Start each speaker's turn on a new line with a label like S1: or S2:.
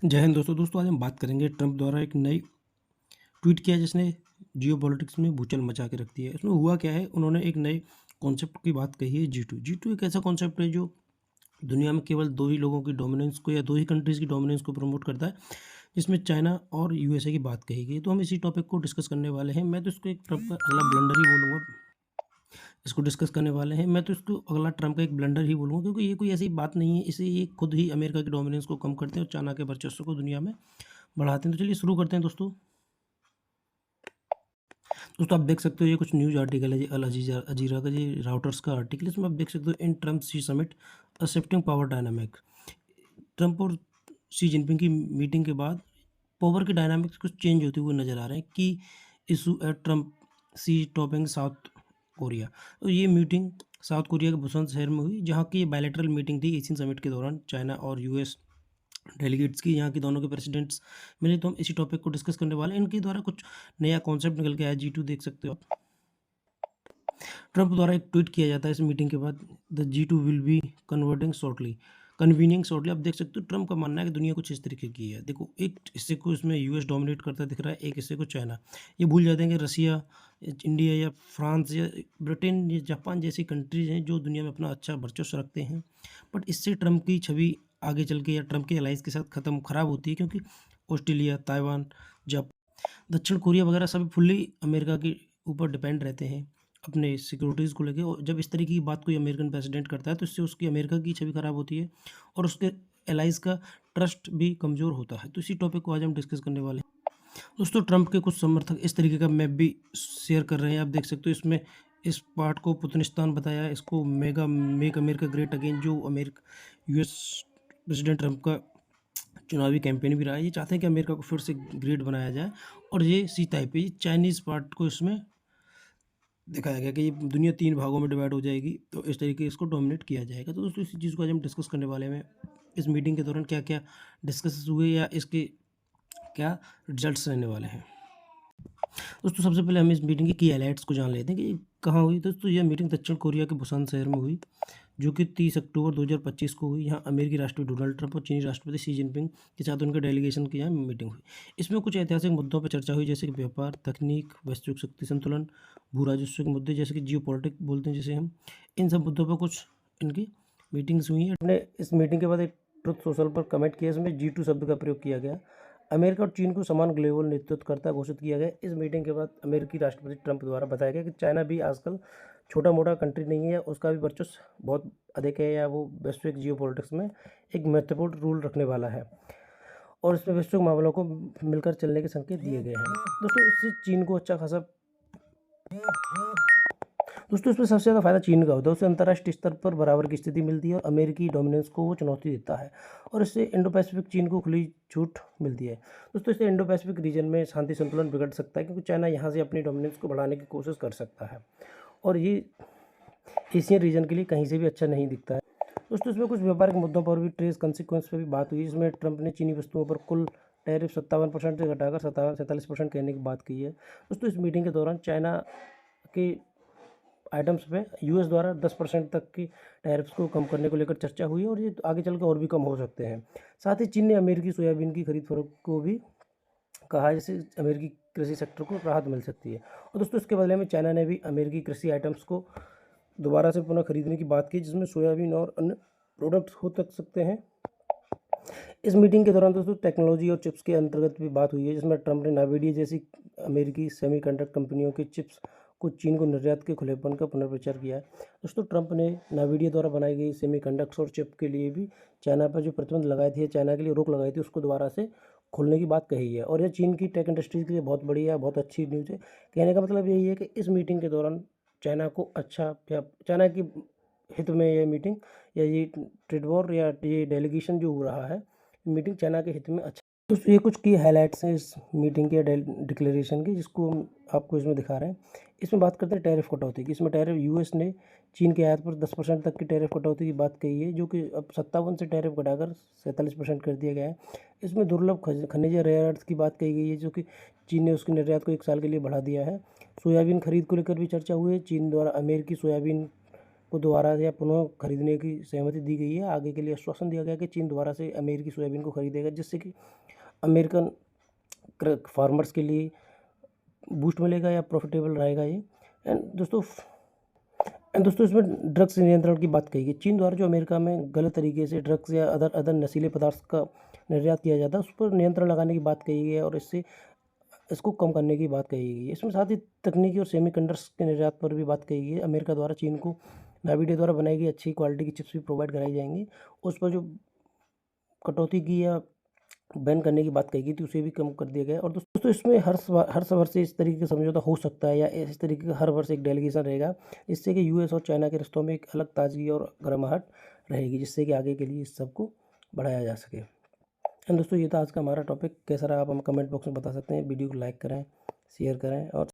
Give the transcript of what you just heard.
S1: जय हिंद दोस्तों आज हम बात करेंगे ट्रंप द्वारा एक नई ट्वीट किया जिसने जियो पॉलिटिक्स में भूचाल मचा के रख दी है। इसमें हुआ क्या है, उन्होंने एक नए कॉन्सेप्ट की बात कही है, जी टू एक ऐसा कॉन्सेप्ट है जो दुनिया में केवल दो ही लोगों की डोमिनेंस को या दो ही कंट्रीज़ की डोमिनेंस को प्रमोट करता है, जिसमें चाइना और यूएसए की बात कही गई। तो हम इसी टॉपिक को डिस्कस करने वाले हैं। मैं तो इसको एक ट्रंप का अगला ब्लंडर ही बोलूँगा। इसको डिस्कस करने वाले हैं। मैं तो इसको अगला ट्रंप का एक ब्लंडर ही बोलूँगा, क्योंकि ये कोई ऐसी बात नहीं है। इसे ये खुद ही अमेरिका की डोमिनेंस को कम करते हैं और चाइना के वर्चस्व को दुनिया में बढ़ाते हैं। तो चलिए शुरू करते हैं दोस्तों आप देख सकते हो ये कुछ न्यूज़ आर्टिकल है जी, अल अजीरा का जी, राउटर्स का आर्टिकल। इसमें आप देख सकते हो इन ट्रम्प सी समिट अ शिफ्टिंग पावर डायनामिक। ट्रंप और शी जिनपिंग की मीटिंग के बाद पावर के डायनामिक्स कुछ चेंज होते हुए नजर आ रहे हैं कि issue at Trump Xi topping South Korea. तो ये मीटिंग साउथ कोरिया के बुसान शहर में हुई, जहाँ की बायलैटरल मीटिंग थी एशियन समिट के दौरान। चाइना और यूएस डेलीगेट्स की, यहाँ की दोनों के प्रेसिडेंट्स मिले। तो हम इसी टॉपिक को डिस्कस करने वाले हैं। इनके द्वारा कुछ नया कॉन्सेप्ट निकल के आया, जी2 देख सकते हो आप। ट्रंप द्वारा एक ट्वीट किया जाता है इस मीटिंग के बाद, the G2 will be convening shortly. आप देख सकते हो ट्रंप का मानना है कि दुनिया कुछ इस तरीके की है। देखो, एक हिस्से को इसमें यूएस डोमिनेट करता दिख रहा है, एक हिस्से को चाइना। ये भूल जाते हैं कि रसिया, इंडिया या फ्रांस या ब्रिटेन या जापान जैसी कंट्रीज हैं जो दुनिया में अपना अच्छा वर्चस्व रखते हैं। बट इससे ट्रंप की छवि आगे चल के या ट्रंप के अलाइंस के साथ खराब होती है, क्योंकि ऑस्ट्रेलिया, ताइवान, जापान, दक्षिण कोरिया वगैरह सभी फुल्ली अमेरिका के ऊपर डिपेंड रहते हैं अपने सिक्योरिटीज़ को लेके। और जब इस तरीके की बात कोई अमेरिकन प्रेसिडेंट करता है तो इससे उसकी अमेरिका की छवि खराब होती है और उसके एलाइज का ट्रस्ट भी कमज़ोर होता है। तो इसी टॉपिक को आज हम डिस्कस करने वाले हैं। दोस्तों ट्रंप के कुछ समर्थक इस तरीके का मैप भी शेयर कर रहे हैं। आप देख सकते हो इसमें इस पार्ट को पुतनिस्तान बताया, इसको मेक अमेरिका ग्रेट अगेन, जो अमेरिका यूएस प्रेसिडेंट ट्रंप का चुनावी कैंपेन भी रहा है। ये चाहते हैं कि अमेरिका को फिर से ग्रेट बनाया जाए। और ये सी टाइप है, चाइनीज़ पार्ट को इसमें दिखाया गया कि ये दुनिया 3 भागों में डिवाइड हो जाएगी, तो इस तरीके इसको डोमिनेट किया जाएगा। तो दोस्तों इसी चीज़ को आज हम डिस्कस करने वाले हैं। इस मीटिंग के दौरान क्या-क्या डिस्कसेस हुए या इसके क्या रिजल्ट्स रहने वाले हैं। दोस्तों सबसे पहले हम इस मीटिंग की हाइलाइट्स को जान लेते हैं कि ये कहाँ हुई। दोस्तों यह मीटिंग दक्षिण कोरिया के बुसान शहर में हुई, जो कि 30 अक्टूबर 2025 को हुई। यहाँ अमेरिकी राष्ट्रपति डोनाल्ड ट्रंप और चीनी राष्ट्रपति शी जिनपिंग के साथ उनके डेलीगेशन की यहाँ मीटिंग हुई। इसमें कुछ ऐतिहासिक मुद्दों पर चर्चा हुई, जैसे कि व्यापार, तकनीक, वैश्विक शक्ति संतुलन, भू राजस्व के मुद्दे, जैसे कि जियो पॉलिटिक्स बोलते हैं जिसे हम। इन सब मुद्दों पर कुछ इनकी मीटिंग्स हुई हैं। हमने इस मीटिंग के बाद एक ट्रुथ सोशल पर कमेंट किया, इसमें जी2 शब्द का प्रयोग किया गया। अमेरिका और चीन को समान ग्लोबल नेतृत्वकर्ता घोषित किया गया। इस मीटिंग के बाद अमेरिकी राष्ट्रपति ट्रंप द्वारा बताया गया कि चाइना भी आजकल छोटा मोटा कंट्री नहीं है, उसका भी वर्चस्व बहुत अधिक है, या वो वैश्विक जियो पॉलिटिक्स में एक महत्वपूर्ण रोल रखने वाला है और इसमें वैश्विक मामलों को मिलकर चलने के संकेत दिए गए हैं। दोस्तों चीन को अच्छा खासा दोस्तों इसमें सबसे ज़्यादा फायदा चीन का होता है। उसे अंतर्राष्ट्रीय स्तर पर बराबर की स्थिति मिलती है और अमेरिकी डोमिनेंस को वो चुनौती देता है, और इससे इंडो पैसिफिक चीन को खुली छूट मिलती है। दोस्तों इससे इंडो पैसिफिक रीजन में शांति संतुलन बिगड़ सकता है, क्योंकि चाइना यहाँ से अपनी डोमिनेंस को बढ़ाने की कोशिश कर सकता है, और ये एशियन रीजन के लिए कहीं से भी अच्छा नहीं दिखता है। दोस्तों इसमें कुछ व्यापारिक मुद्दों पर भी, ट्रेड कंसिक्वेंस पर भी बात हुई, जिसमें ट्रंप ने चीनी वस्तुओं पर कुल टैरिफ 57% से घटाकर 47% कहने की बात की है। दोस्तों इस मीटिंग के दौरान चाइना के आइटम्स पे यूएस द्वारा 10% तक की टैरिफ्स को कम करने को लेकर चर्चा हुई, और ये आगे चल के और भी कम हो सकते हैं। साथ ही चीन ने अमेरिकी सोयाबीन की खरीद फरोख्त को भी कहा, जिससे अमेरिकी कृषि सेक्टर को राहत मिल सकती है। और दोस्तों इसके बदले में चाइना ने भी अमेरिकी कृषि आइटम्स को दोबारा से पुनः खरीदने की बात की, जिसमें सोयाबीन और अन्य प्रोडक्ट्स हो सकते हैं। इस मीटिंग के दौरान दोस्तों टेक्नोलॉजी और चिप्स के अंतर्गत भी बात हुई है, जिसमें ट्रंप ने नावीडिया जैसी अमेरिकी सेमीकंडक्टर कंपनियों के चिप्स को चीन को निर्यात के खुलेपन का पुनर्विचार किया है। दोस्तों ट्रंप ने नावीडिया द्वारा बनाई गई सेमीकंडक्टर्स और चिप के लिए भी चाइना पर जो प्रतिबंध लगाए थे, चाइना के लिए रोक लगाई थी, उसको दोबारा से खोलने की बात कही है। और यह चीन की टेक इंडस्ट्रीज के लिए बहुत बड़ी है, बहुत अच्छी न्यूज़ है। कहने का मतलब यही है कि इस मीटिंग के दौरान चाइना को अच्छा, चाइना की हित में ये मीटिंग या ये ट्रेड वॉर या ये डेलीगेशन जो हो रहा है, मीटिंग चाइना के हित में अच्छा। दोस्तों ये कुछ की हाइलाइट्स हैं इस मीटिंग के डिक्लेरेशन की, जिसको हम आपको इसमें दिखा रहे हैं। इसमें बात करते हैं टैरिफ कटौती की। इसमें टैरिफ यूएस ने चीन के आयात पर 10% तक की टैरिफ कटौती की बात कही है, जो कि अब 57 से टैरिफ घटाकर 47% कर दिया गया है। इसमें दुर्लभ खनिज रेयर अर्थ की बात कही गई है, जो कि चीन ने उसके निर्यात को 1 साल के लिए बढ़ा दिया है। सोयाबीन खरीद को लेकर भी चर्चा हुई है। चीन द्वारा अमेरिकी सोयाबीन को दोबारा या पुनः खरीदने की सहमति दी गई है। आगे के लिए आश्वासन दिया गया कि चीन दोबारा से अमेरिकी सोयाबीन को खरीदेगा, जिससे कि अमेरिकन फार्मर्स के लिए बूस्ट मिलेगा या प्रॉफिटेबल रहेगा ये। दोस्तों इसमें ड्रग्स नियंत्रण की बात कही गई। चीन द्वारा जो अमेरिका में गलत तरीके से ड्रग्स या अदर नशीले पदार्थ का निर्यात किया जाता है, उस पर नियंत्रण लगाने की बात कही गई है और इसको कम करने की बात कही गई है। इसमें साथ ही तकनीकी और सेमीकंडक्टर्स के निर्यात पर भी बात कही गई है। अमेरिका द्वारा चीन को नावीडिया द्वारा बनाई गई अच्छी क्वालिटी की चिप्स भी प्रोवाइड कराई जाएंगी। उस पर जो कटौती की या बैन करने की बात कही गई थी, उसे भी कम कर दिया गया। और दोस्तों इसमें हर वर्ष से इस तरीके का समझौता हो सकता है या इस तरीके का हर वर्ष एक डेलीगेशन रहेगा, जिससे कि यूएस और चाइना के रिश्तों में एक अलग ताजगी और गर्माहट रहेगी, जिससे कि आगे के लिए इस सबको बढ़ाया जा सके। एंड दोस्तों ये था आज का हमारा टॉपिक। कैसा रहा आप हम कमेंट बॉक्स में बता सकते हैं। वीडियो को लाइक करें, शेयर करें और